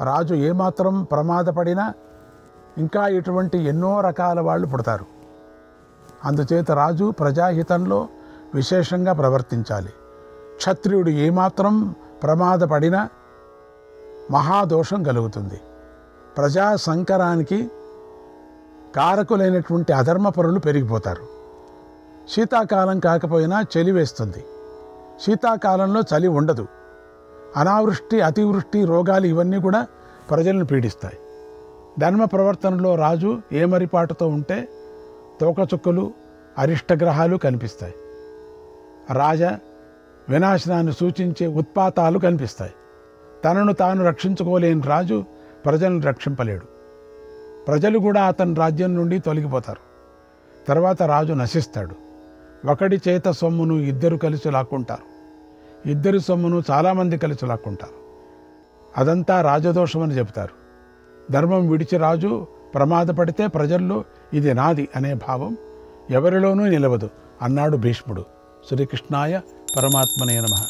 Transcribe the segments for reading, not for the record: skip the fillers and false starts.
రాజు ఏమాత్రం ప్రమాదపడినా ఇంకా ఇటువంటి ఎన్నో రకాల వాళ్ళు పుడతారు. అందుచేత రాజు ప్రజాహితంలో విశేషంగా ప్రవర్తించాలి. క్షత్రియుడు ఏమాత్రం ప్రమాదపడినా మహాదోషం కలుగుతుంది. ప్రజా సంకరానికి కారకులైనటువంటి అధర్మపరులు పెరిగిపోతారు. శీతాకాలం కాకపోయినా చలి వేస్తుంది. శీతాకాలంలో చలి ఉండదు. అనావృష్టి, అతివృష్టి, రోగాలు ఇవన్నీ కూడా ప్రజలను పీడిస్తాయి. ధర్మ ప్రవర్తనలో రాజు ఏమరిపాటుతో ఉంటే తోకచుక్కలు, అరిష్టగ్రహాలు కనిపిస్తాయి. రాజ వినాశనాన్ని సూచించే ఉత్పాతాలు కనిపిస్తాయి. తనను తాను రక్షించుకోలేని రాజు ప్రజలను రక్షింపలేడు. ప్రజలు కూడా అతని రాజ్యం నుండి తొలగిపోతారు. తర్వాత రాజు నశిస్తాడు. ఒకడి చేత సొమ్మును ఇద్దరు కలిసి లాక్కుంటారు. ఇద్దరి సొమ్మును చాలామంది కలిసి లాక్కుంటారు. అదంతా రాజదోషమని చెబుతారు. ధర్మం విడిచి రాజు ప్రమాదపడితే ప్రజల్లో ఇది నాది అనే భావం ఎవరిలోనూ నిలవదు అన్నాడు భీష్ముడు. శ్రీకృష్ణాయ పరమాత్మనే నమః.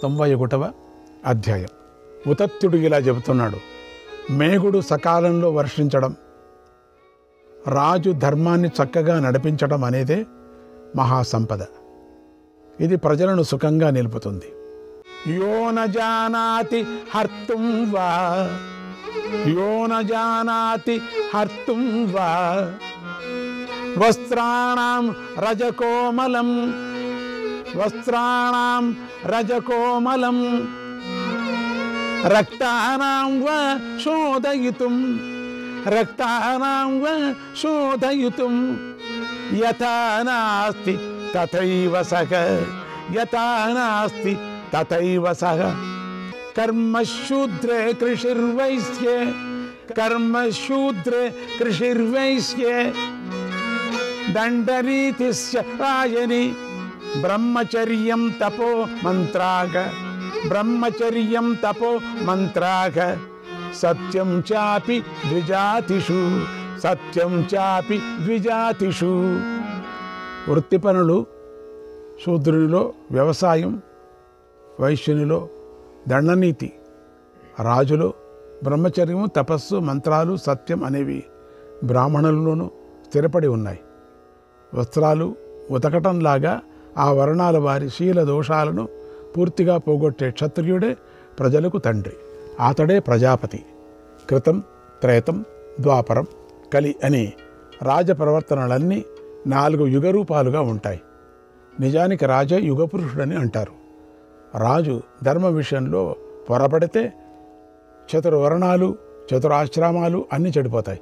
91వ అధ్యాయం. ఉతత్యుడు ఇలా చెబుతున్నాడు. మేఘుడు సకాలంలో వర్షించడం, రాజు ధర్మాన్ని చక్కగా నడిపించడం అనేదే మహాసంపద. ఇది ప్రజలను సుఖంగా నిలుపుతుంది. యో న జానాతి హర్తుం వా, యో న జానాతి హర్తుం వా, వస్త్రాణం రజకోమలం, వస్త్రాణం రజకోమలం, రక్తానాం వా శోధయితుం, రక్తానాం వా శోధయితుం, యథా నాస్తి తథైవ సహ, యథా నాస్తి తథైవ సహ. కర్మశూద్రే కృషిర్వైశ్యే, కర్మశూద్రే కృషిర్వైశ్యే, దండరీతిస్య రాయని, బ్రహ్మచర్యం తపో మంత్రాగ, బ్రహ్మచర్యం తపో మంత్రాగ, సత్యం చాపి ద్విజాతిషు, సత్యం చాపి ద్విజాతిషు. వృత్తి పనులు శూద్రునిలో వ్యవసాయం, వైశ్యునిలో దండనీతి, రాజులో బ్రహ్మచర్యము, తపస్సు, మంత్రాలు, సత్యం అనేవి బ్రాహ్మణుల్లోనూ స్థిరపడి ఉన్నాయి. వస్త్రాలు ఉతకటంలాగా ఆ వర్ణాల వారి శీల దోషాలను పూర్తిగా పోగొట్టే క్షత్రియుడే ప్రజలకు తండ్రి. అతడే ప్రజాపతి. కృతం, త్రేతం, ద్వాపరం, కలి అని రాజ ప్రవర్తనలన్నీ 4 యుగరూపాలుగా ఉంటాయి. నిజానికి రాజే యుగపురుషుడని అంటారు. రాజు ధర్మ విషయంలో పొరపడితే చతుర్వర్ణాలు, చతురాశ్రమాలు అన్నీ చెడిపోతాయి.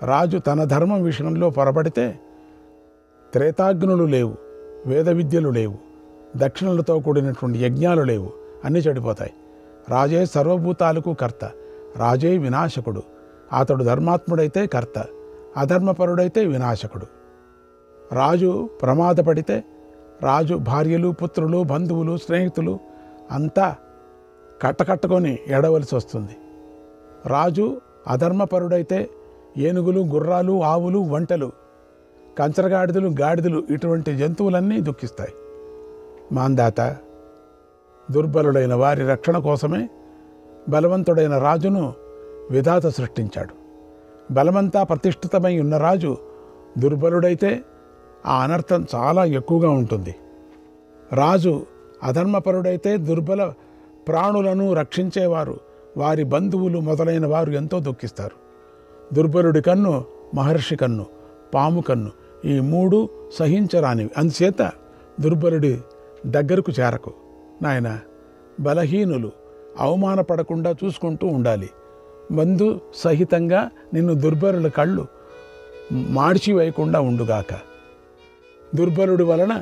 రాజు తన ధర్మం విషయంలో పొరపడితే త్రేతాగ్నులు లేవు, వేద విద్యలు లేవు, దక్షిణలతో కూడినటువంటి యజ్ఞాలు లేవు, అన్నీ చెడిపోతాయి. రాజే సర్వభూతాలకు కర్త, రాజే వినాశకుడు. అతడు ధర్మాత్ముడైతే కర్త, అధర్మపరుడైతే వినాశకుడు. రాజు ప్రమాదపడితే రాజు భార్యలు, పుత్రులు, బంధువులు, స్నేహితులు అంతా కట్టకట్టుకొని ఎడవలసి వస్తుంది. రాజు అధర్మపరుడైతే ఏనుగులు, గుర్రాలు, ఆవులు, ఒంటెలు, కంచరగాడిదలు, గాడిదలు ఇటువంటి జంతువులన్నీ దుఃఖిస్తాయి. మాందాత దుర్బలుడైన వారి రక్షణ కోసమే బలవంతుడైన రాజును విధాత సృష్టించాడు. బలమంతా ప్రతిష్ఠితమై ఉన్న రాజు దుర్బలుడైతే ఆ అనర్థం చాలా ఎక్కువగా ఉంటుంది. రాజు అధర్మపరుడైతే దుర్బల ప్రాణులను రక్షించేవారు, వారి బంధువులు మొదలైన వారు ఎంతో దుఃఖిస్తారు. దుర్బలుడి కన్ను మహర్షి కన్ను, పాము కన్ను, ఈ 3 సహించరానివి. అందుచేత దుర్బలుడి దగ్గరకు చేరకు నాయన. బలహీనులు అవమానపడకుండా చూసుకుంటూ ఉండాలి. బంధు సహితంగా నిన్ను దుర్బలుల కళ్ళు మాడిచివేయకుండా ఉండుగాక. దుర్బలుడి వలన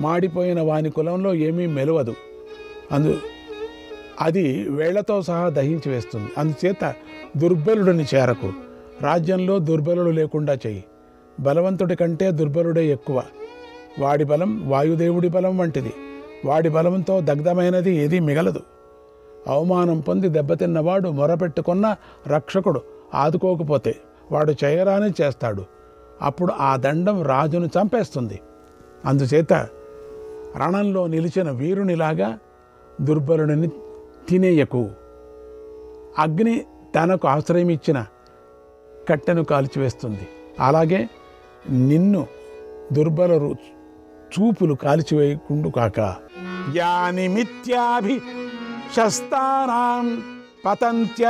మాడిపోయిన వాని కులంలో ఏమీ మెలవదు, అది వేళ్లతో సహా దహించి వేస్తుంది. అందుచేత దుర్బలుడిని చేరకు. రాజ్యంలో దుర్బలుడు లేకుండా చెయ్యి. బలవంతుడి కంటే దుర్బలుడే ఎక్కువ. వాడి బలం వాయుదేవుడి బలం వంటిది. వాడి బలంతో దగ్ధమైనది ఏదీ మిగలదు. అవమానం పొంది దెబ్బతిన్నవాడు మొరపెట్టుకున్న రక్షకుడు ఆదుకోకపోతే వాడు చేయరాని చేస్తాడు. అప్పుడు ఆ దండం రాజును చంపేస్తుంది. అందుచేత రణంలో నిలిచిన వీరునిలాగా దుర్బలుడిని తినేయకు. అగ్ని తనకు ఆశ్రయం ఇచ్చిన కట్టెను కాల్చివేస్తుంది. అలాగే నిన్ను దుర్బలరు చూపులు కాల్చివేయకుండు కాక. యాని మిథ్యాభి శస్తానాం పతంత్య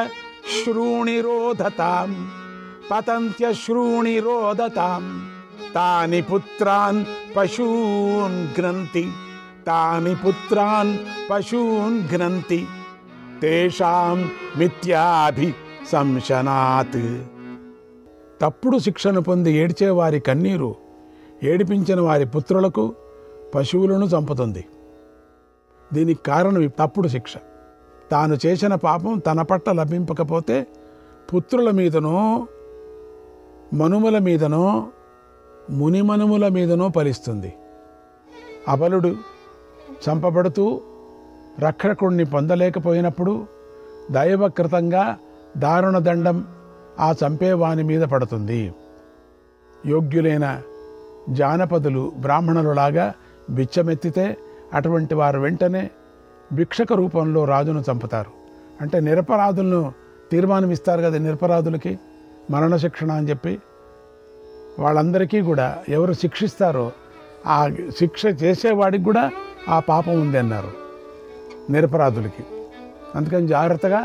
శ్రూణిరోధతాం పతంత్య శ్రూణిరోధతాం తాని పుత్రాన్ పశూన్ ఘ్నంతి తాని పుత్రాన్ పశూన్ ఘ్నంతి తేషాం మిథ్యాభి సంశనాత్. తప్పుడు శిక్షను పొంది ఏడ్చే వారి కన్నీరు ఏడిపించిన వారి పుత్రులకు పశువులను చంపుతుంది. దీనికి కారణం ఈ తప్పుడు శిక్ష. తాను చేసిన పాపం తన పట్ల లభింపకపోతే పుత్రుల మీదనో మనుమల మీదనో మునిమనుముల మీదనో ఫలిస్తుంది. అబలుడు చంపబడుతూ రక్షకుడిని పొందలేకపోయినప్పుడు దైవకృతంగా దారుణ దండం ఆ చంపేవాని మీద పడుతుంది. యోగ్యులైన జానపదులు బ్రాహ్మణులలాగా బిచ్చమెత్తితే అటువంటి వారు వెంటనే భిక్షక రూపంలో రాజును చంపుతారు. అంటే నిరపరాధులను తీర్మానం ఇస్తారు కదా, నిరపరాధులకి మరణశిక్షణ అని చెప్పి. వాళ్ళందరికీ కూడా ఎవరు శిక్షిస్తారో ఆ శిక్ష చేసేవాడికి కూడా ఆ పాపం ఉంది అన్నారు నిరపరాధులకి. అందుకని జాగ్రత్తగా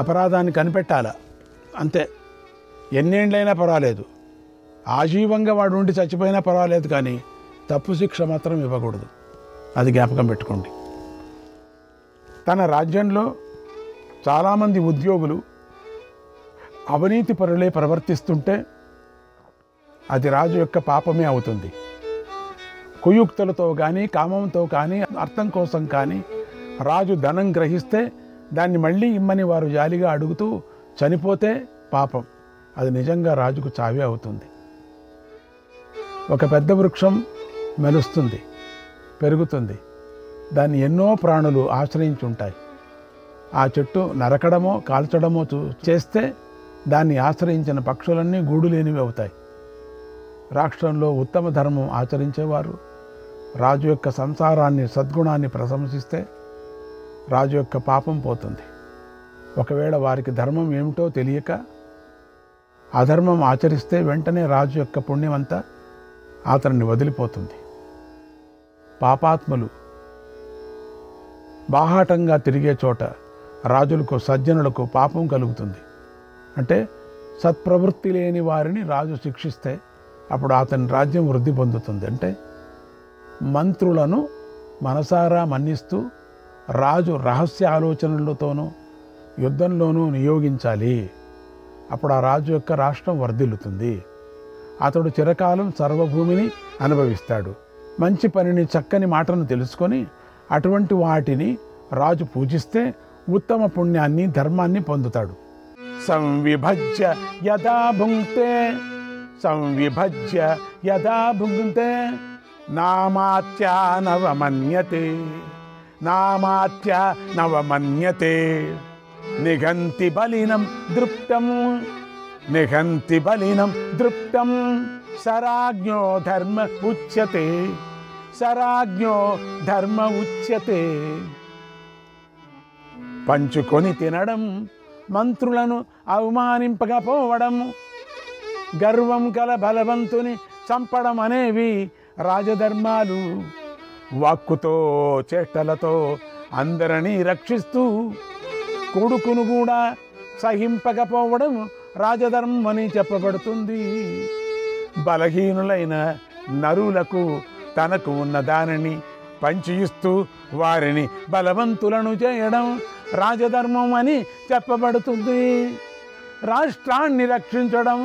అపరాధాన్ని కనిపెట్టాల. అంతే, ఎన్నేళ్ళైనా పర్వాలేదు, ఆజీవంగా వాడు ఉండి చచ్చిపోయినా పర్వాలేదు, కానీ తప్పు శిక్ష మాత్రం ఇవ్వకూడదు. అది జ్ఞాపకం పెట్టుకోండి. తన రాజ్యంలో చాలామంది ఉద్యోగులు అవినీతి పరులే ప్రవర్తిస్తుంటే అది రాజు యొక్క పాపమే అవుతుంది. కుయుక్తులతో కానీ కామంతో కానీ అర్థం కోసం కానీ రాజు ధనం గ్రహిస్తే దాన్ని మళ్ళీ ఇమ్మని వారు జాలిగా అడుగుతూ చనిపోతే పాపం. అది నిజంగా రాజుకు చావే అవుతుంది. ఒక పెద్ద వృక్షం మెలుస్తుంది, పెరుగుతుంది. దాన్ని ఎన్నో ప్రాణులు ఆశ్రయించుంటాయి. ఆ చెట్టు నరకడమో కాల్చడమో చేస్తే దాన్ని ఆశ్రయించిన పక్షులన్నీ గూడు లేనివి అవుతాయి. రాష్ట్రంలో ఉత్తమ ధర్మం ఆచరించేవారు రాజు యొక్క సంసారాన్ని సద్గుణాన్ని ప్రశంసిస్తే రాజు యొక్క పాపం పోతుంది. ఒకవేళ వారికి ధర్మం ఏమిటో తెలియక అధర్మం ఆచరిస్తే వెంటనే రాజు యొక్క పుణ్యమంతా అతన్ని వదిలిపోతుంది. పాపాత్ములు బాహాటంగా తిరిగే చోట రాజులకు సజ్జనులకు పాపం కలుగుతుంది. అంటే సత్ప్రవృత్తి లేని వారిని రాజు శిక్షిస్తే అప్పుడు అతని రాజ్యం వృద్ధి పొందుతుంది. అంటే మంత్రులను మనసారా మన్నిస్తూ రాజు రహస్య ఆలోచనలతోనూ యుద్ధంలోనూ నియోగించాలి. అప్పుడు ఆ రాజు యొక్క రాష్ట్రం వర్ధిల్లుతుంది. అతడు చిరకాలం సర్వభూమిని అనుభవిస్తాడు. మంచి పనిని చక్కని మాటను తెలుసుకొని అటువంటి వాటిని రాజు పూజిస్తే ఉత్తమ పుణ్యాన్ని ధర్మాన్ని పొందుతాడు. సంవిభజ్య యదా భుంక్తే సంవిభజ్య యదా భుంక్తే నామాత్యా నవమన్యతే నామాత్యా నవమన్యతే నిఘంతి బలినం దృప్తం నిఘంతి బలినం దృప్తం సరాజ్ఞో ధర్మ ఉచ్యతే సరాజ్ఞో ధర్మ ఉచ్యతే. పంచుకొని తినడం, మంత్రులను అవమానింపకపోవడం, గర్వం గల బలవంతుని చంపడం అనేవి రాజధర్మాలు. వాక్కుతో చేష్టలతో అందరినీ రక్షిస్తూ కొడుకును కూడా సహింపకపోవడం రాజధర్మమని చెప్పబడుతుంది. బలహీనులైన నరులకు తనకు ఉన్న దానిని పంచి ఇస్తూ వారిని బలవంతులను చేయడం రాజధర్మం అని చెప్పబడుతుంది. రాష్ట్రాన్ని రక్షించడం,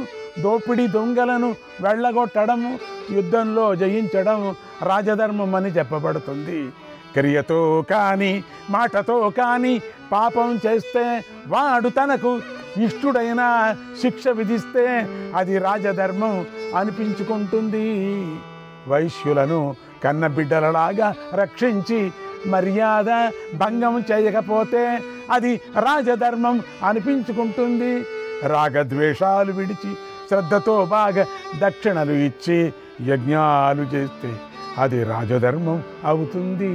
దోపిడీ దొంగలను వెళ్ళగొట్టడం, యుద్ధంలో జయించడం రాజధర్మం అని చెప్పబడుతుంది. క్రియతో కానీ మాటతో కానీ పాపం చేస్తే వాడు తనకు ఇష్టుడైన శిక్ష విధిస్తే అది రాజధర్మం అనిపించుకుంటుంది. వైశ్యులను కన్నబిడ్డలలాగా రక్షించి మర్యాద భంగం చేయకపోతే అది రాజధర్మం అనిపించుకుంటుంది. రాగద్వేషాలు విడిచి శ్రద్ధతో బాగా దక్షిణలు ఇచ్చి యజ్ఞాలు చేస్తే అది రాజధర్మం అవుతుంది.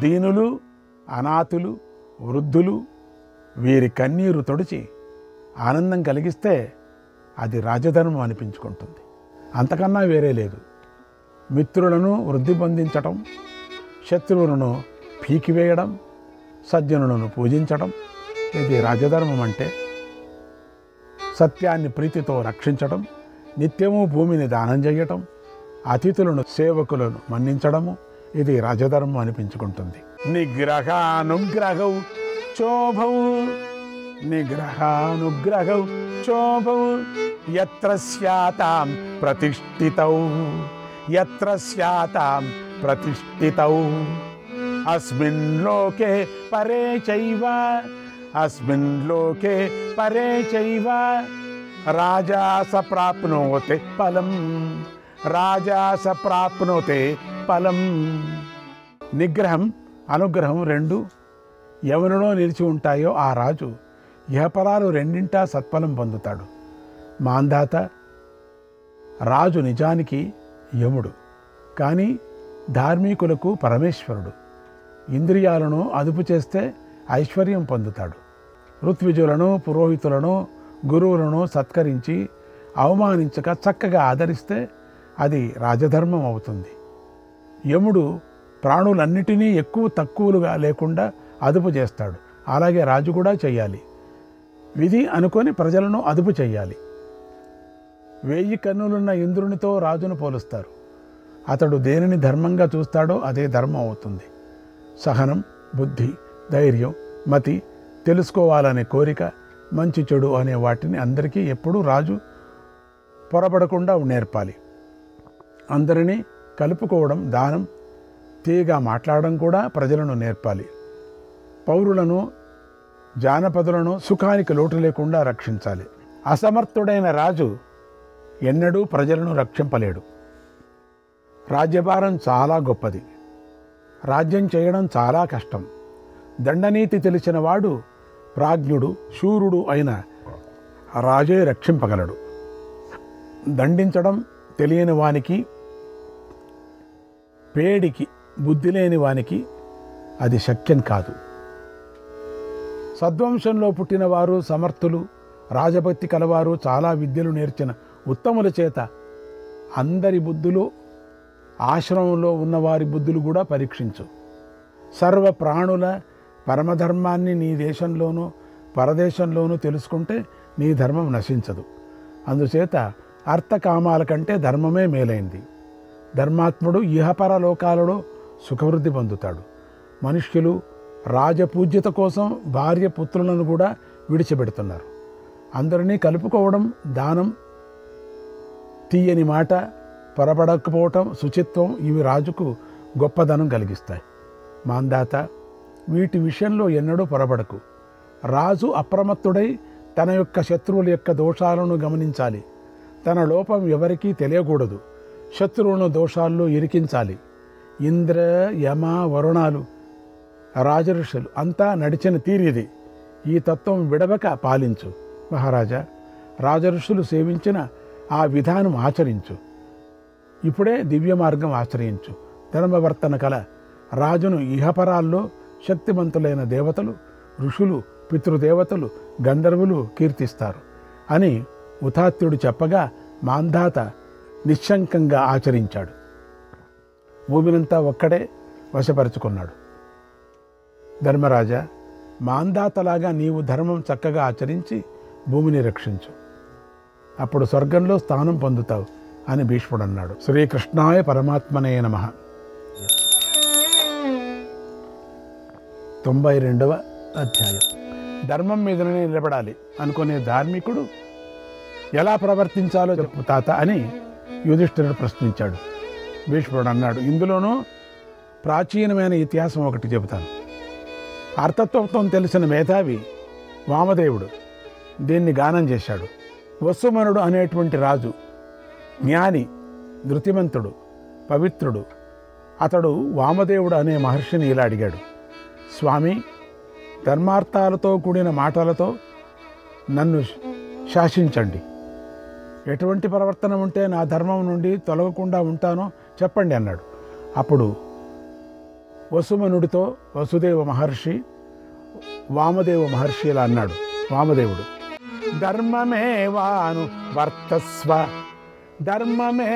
దీనులు అనాథులు, వృద్ధులు వీరి కన్నీరు తుడిచి ఆనందం కలిగిస్తే అది రాజధర్మం అనిపించుకుంటుంది. అంతకన్నా వేరే లేదు. మిత్రులను వృద్ధి పొందించటం, శత్రువులను పీకివేయడం, సజ్జనులను పూజించడం ఇది రాజధర్మం. అంటే సత్యాన్ని ప్రీతితో రక్షించడం, నిత్యము భూమిని దానం చేయటం, అతిథులను సేవకులను మన్నించడము ఇది రాజధర్మం అనిపించుకుంటుంది. నిగ్రహానుగ్రహౌ చోభౌ నిగ్రహానుగ్రహౌ చోభౌ యత్ర స్యాతాం ప్రతిష్ఠితౌ యత్ర స్యాతాం ప్రతిష్ఠితౌ అస్మిన్ లోకే పరే చైవ అస్మిన్ లోకే పరే చైవ రాజా స ప్రాప్నోతే ఫలం రాజా స ప్రాప్నోతే ఫలం. నిగ్రహం, అనుగ్రహం రెండు ఎవరిలో నిలిచి ఉంటాయో ఆ రాజు ఇహపరాలు రెండింటా సత్ఫలం పొందుతాడు. మాంధాత రాజు నిజానికి యముడు, కానీ ధార్మికులకు పరమేశ్వరుడు. ఇంద్రియాలను అదుపు చేస్తే ఐశ్వర్యం పొందుతాడు. ఋత్విజులను, పురోహితులను, గురువులను సత్కరించి అవమానించక చక్కగా ఆదరిస్తే అది రాజధర్మం అవుతుంది. యముడు ప్రాణులన్నిటినీ ఎక్కువ తక్కువలుగా లేకుండా అదుపు చేస్తాడు. అలాగే రాజు కూడా చెయ్యాలి. విధి అనుకొని ప్రజలను అదుపు చెయ్యాలి. 1000 కన్నులున్న ఇంద్రునితో రాజును పోలుస్తారు. అతడు దేనిని ధర్మంగా చూస్తాడో అదే ధర్మం అవుతుంది. సహనం, బుద్ధి, ధైర్యం, మతి, తెలుసుకోవాలనే కోరిక, మంచి చెడు అనే వాటిని అందరికీ ఎప్పుడూ రాజు పొరపడకుండా నేర్పాలి. అందరినీ కలుపుకోవడం, దానం, తీగా మాట్లాడడం కూడా ప్రజలను నేర్పాలి. పౌరులను, జానపదులను సుఖానికి లోటు లేకుండా రక్షించాలి. అసమర్థుడైన రాజు ఎన్నడూ ప్రజలను రక్షింపలేడు. రాజ్యభారం చాలా గొప్పది. రాజ్యం చేయడం చాలా కష్టం. దండనీతి తెలిసిన వాడు, ప్రాజ్ఞుడు, శూరుడు అయిన రాజే రక్షింపగలడు. దండించడం తెలియని వానికి, పేడికి బుద్ధి లేని వానికి అది శక్యం కాదు. సద్వంశంలో పుట్టినవారు, సమర్థులు, రాజభక్తి కలవారు, చాలా విద్యలు నేర్చిన ఉత్తముల చేత అందరి బుద్ధులు, ఆశ్రమంలో ఉన్నవారి బుద్ధులు కూడా పరీక్షించు. సర్వ ప్రాణుల పరమధర్మాన్ని నీ దేశంలోనూ పరదేశంలోనూ తెలుసుకుంటే నీ ధర్మం నశించదు. అందుచేత అర్థకామాల కంటే ధర్మమే మేలైంది. ధర్మాత్ముడు ఇహపర లోకాలలో సుఖవృద్ధి పొందుతాడు. మనుష్యులు రాజపూజ్యత కోసం భార్య పుత్రులను కూడా విడిచిపెడుతున్నారు. అందరినీ కలుపుకోవడం, దానం, తీయని మాట, పొరపడకపోవటం, శుచిత్వం ఇవి రాజుకు గొప్పదనం కలిగిస్తాయి. మాందాత వీటి విషయంలో ఎన్నడూ పొరపడకు. రాజు అప్రమత్తుడై తన యొక్క శత్రువుల యొక్క దోషాలను గమనించాలి. తన లోపం ఎవరికీ తెలియకూడదు. శత్రువులను దోషాల్లో ఇరికించాలి. ఇంద్ర, యమ, వరుణాలు, రాజఋషులు అంతా నడిచిన తీరిది. ఈ తత్వం విడవక పాలించు. మహారాజా, రాజఋషులు సేవించిన ఆ విధానం ఆచరించు. ఇప్పుడే దివ్య మార్గం ఆశ్రయించు. ధర్మవర్తన కల రాజును ఇహపరాల్లో శక్తిమంతులైన దేవతలు, ఋషులు, పితృదేవతలు, గంధర్వులు కీర్తిస్తారు అని ఉతాత్యుడు చెప్పగా మాంధాత నిశ్శంకంగా ఆచరించాడు. భూమినంతా ఒక్కడే వశపరుచుకున్నాడు. ధర్మరాజా, మాంధాతలాగా నీవు ధర్మం చక్కగా ఆచరించి భూమిని రక్షించు. అప్పుడు స్వర్గంలో స్థానం పొందుతావు అని భీష్ముడు అన్నాడు. శ్రీకృష్ణాయ పరమాత్మనే నమః. 92వ అధ్యాయం. ధర్మం మీదనే నిలబడాలి అనుకునే ధార్మికుడు ఎలా ప్రవర్తించాలో చెప్పు తాత అని యుధిష్ఠిరుడు ప్రశ్నించాడు. భీష్ముడు అన్నాడు, ఇందులోనూ ప్రాచీనమైన ఇతిహాసం ఒకటి చెబుతాను. అర్థతత్వం తెలిసిన మేధావి వామదేవుడు దీన్ని గానం చేశాడు. వసుమనుడు అనేటువంటి రాజు జ్ఞాని, ధృతిమంతుడు, పవిత్రుడు. అతడు వామదేవుడు అనే మహర్షిని ఇలా అడిగాడు, స్వామి, ధర్మార్థాలతో కూడిన మాటలతో నన్ను శాసించండి. ఎటువంటి ప్రవర్తన ఉంటే నా ధర్మం నుండి తొలగకుండా ఉంటానో చెప్పండి అన్నాడు. అప్పుడు వసుమనుడితో వసుదేవ మహర్షి వామదేవ మహర్షి ఇలా అన్నాడు. వామదేవుడు, ధర్మమే వాను వర్తస్వ, ధర్మమే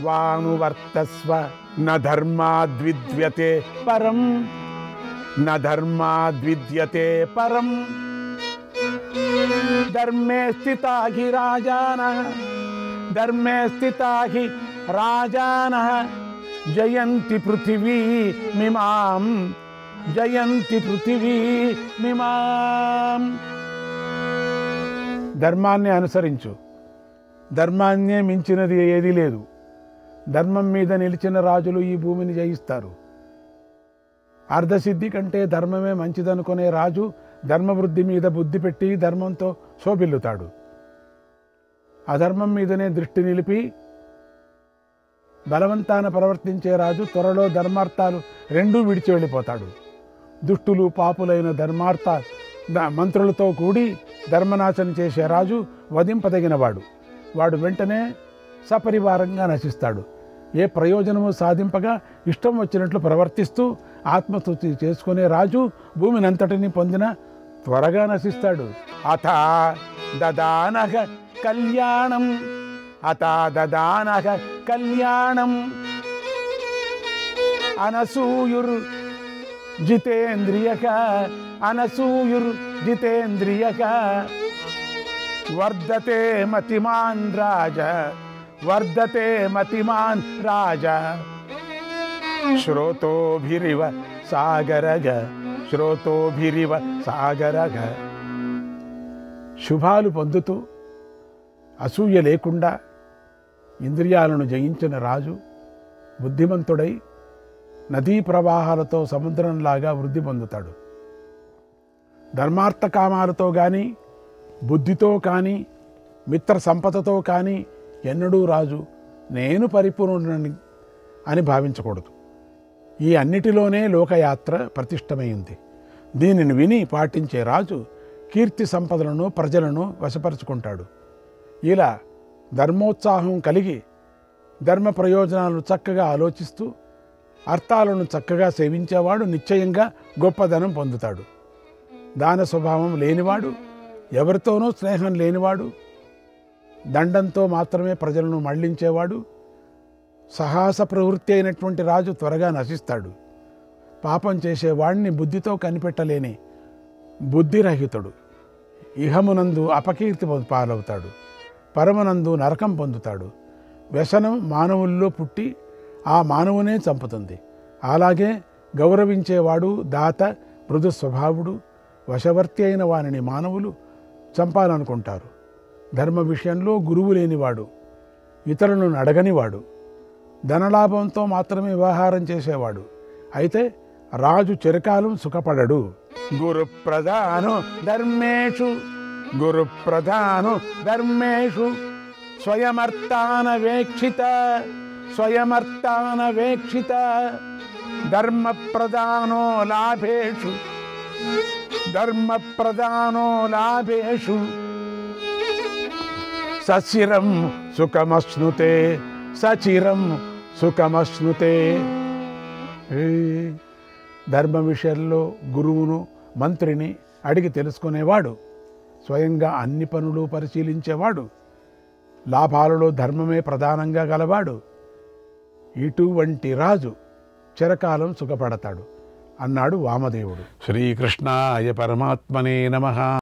వాను వర్తస్వ, న ధర్మాద్విద్యతే పరం, న ధర్మాద్విద్యతే పరం, ధర్మే స్థితా హి రాజానః, ధర్మే స్థితా హి రాజానః, జయంతి పృథివీమిమాం, జయంతి పృథివీమిమాం. ధర్మాన్ని అనుసరించు, ధర్మాన్నే మించినది ఏదీ లేదు. ధర్మం మీద నిలిచిన రాజులు ఈ భూమిని జయిస్తారు. అర్ధసిద్ధి కంటే ధర్మమే మంచిదనుకునే రాజు ధర్మవృద్ధి మీద బుద్ధి పెట్టి ధర్మంతో శోభిల్లుతాడు. అధర్మం మీదనే దృష్టి నిలిపి బలవంతాన ప్రవర్తించే రాజు త్వరలో ధర్మార్థాలు రెండూ విడిచి వెళ్ళిపోతాడు. దుష్టులు పాపులైన ధర్మార్థ మంత్రులతో కూడి ధర్మనాశనం చేసే రాజు వధింపదగినవాడు. వాడు వెంటనే సపరివారంగా నశిస్తాడు. ఏ ప్రయోజనము సాధింపగా ఇష్టం వచ్చినట్లు ప్రవర్తిస్తూ ఆత్మస్తుతి చేసుకునే రాజు భూమినంతటిని పొందిన త్వరగా నశిస్తాడు. అథా దదానః కళ్యాణం, అథా దదానః కళ్యాణం, అనసూయుర్ జితేంద్రియః, అనసూయుర్ జితేంద్రియః, వర్ధతే మతిమాన్ రాజ, వర్ధతే మతిమాన్ రాజ, శ్రోతోభిరివ సాగరగ, శ్రోతోభిరివ సాగరగ. శుభాలు పొందుతూ అసూయ లేకుండా ఇంద్రియాలను జయించిన రాజు బుద్ధిమంతుడై నదీ ప్రవాహాలతో సముద్రంలాగా వృద్ధి పొందుతాడు. ధర్మార్థ కామాలతో కానీ బుద్ధితో కానీ మిత్ర సంపదతో కానీ ఎన్నడూ రాజు నేను పరిపూర్ణుడిని అని భావించకూడదు. ఈ అన్నిటిలోనే లోకయాత్ర ప్రతిష్టమైంది. దీనిని విని పాటించే రాజు కీర్తి సంపదలను ప్రజలను వశపరుచుకుంటాడు. ఇలా ధర్మోత్సాహం కలిగి ధర్మ ప్రయోజనాలను చక్కగా ఆలోచిస్తూ అర్థాలను చక్కగా సేవించేవాడు నిశ్చయంగా గొప్పదనం పొందుతాడు. దాన స్వభావం లేనివాడు, ఎవరితోనూ స్నేహం లేనివాడు, దండంతో మాత్రమే ప్రజలను మళ్లించేవాడు, సాహస ప్రవృత్తి అయినటువంటి రాజు త్వరగా నశిస్తాడు. పాపం చేసేవాడిని బుద్ధితో కనిపెట్టలేని బుద్ధిరహితుడు ఇహమునందు అపకీర్తి పాలవుతాడు, పరమనందు నరకం పొందుతాడు. వ్యసనం మానవుల్లో పుట్టి ఆ మానవునే చంపుతుంది. అలాగే గౌరవించేవాడు దాత మృదు స్వభావుడు వశవర్తి అయిన వానిని మానవులు చంపాలనుకుంటారు. ధర్మ విషయంలో గురువు లేనివాడు, ఇతరులను అడగనివాడు, ధనలాభంతో మాత్రమే వ్యవహారం చేసేవాడు. అయితే రాజు చిరకాలం సుఖపడడు. గురు ప్రధాను ధర్మేషు, గురు ప్రధాను ధర్మేషు, స్వయమర్థానవేక్షిత, స్వయమర్థానవేక్షిత, ధర్మ ప్రధానో లాభేషు, ధర్మ ప్రధానో లాభేషు, సచిరం సుఖమశ్నుతే, సచిరం సుఖమశ్నుతే. ధర్మ విషయంలో గురువును మంత్రిని అడిగి తెలుసుకునేవాడు, స్వయంగా అన్ని పనులు పరిశీలించేవాడు, లాభాలలో ధర్మమే ప్రధానంగా గలవాడు. ఇటువంటి రాజు చిరకాలం సుఖపడతాడు అన్నాడు వామదేవుడు. శ్రీకృష్ణాయ పరమాత్మనే నమః.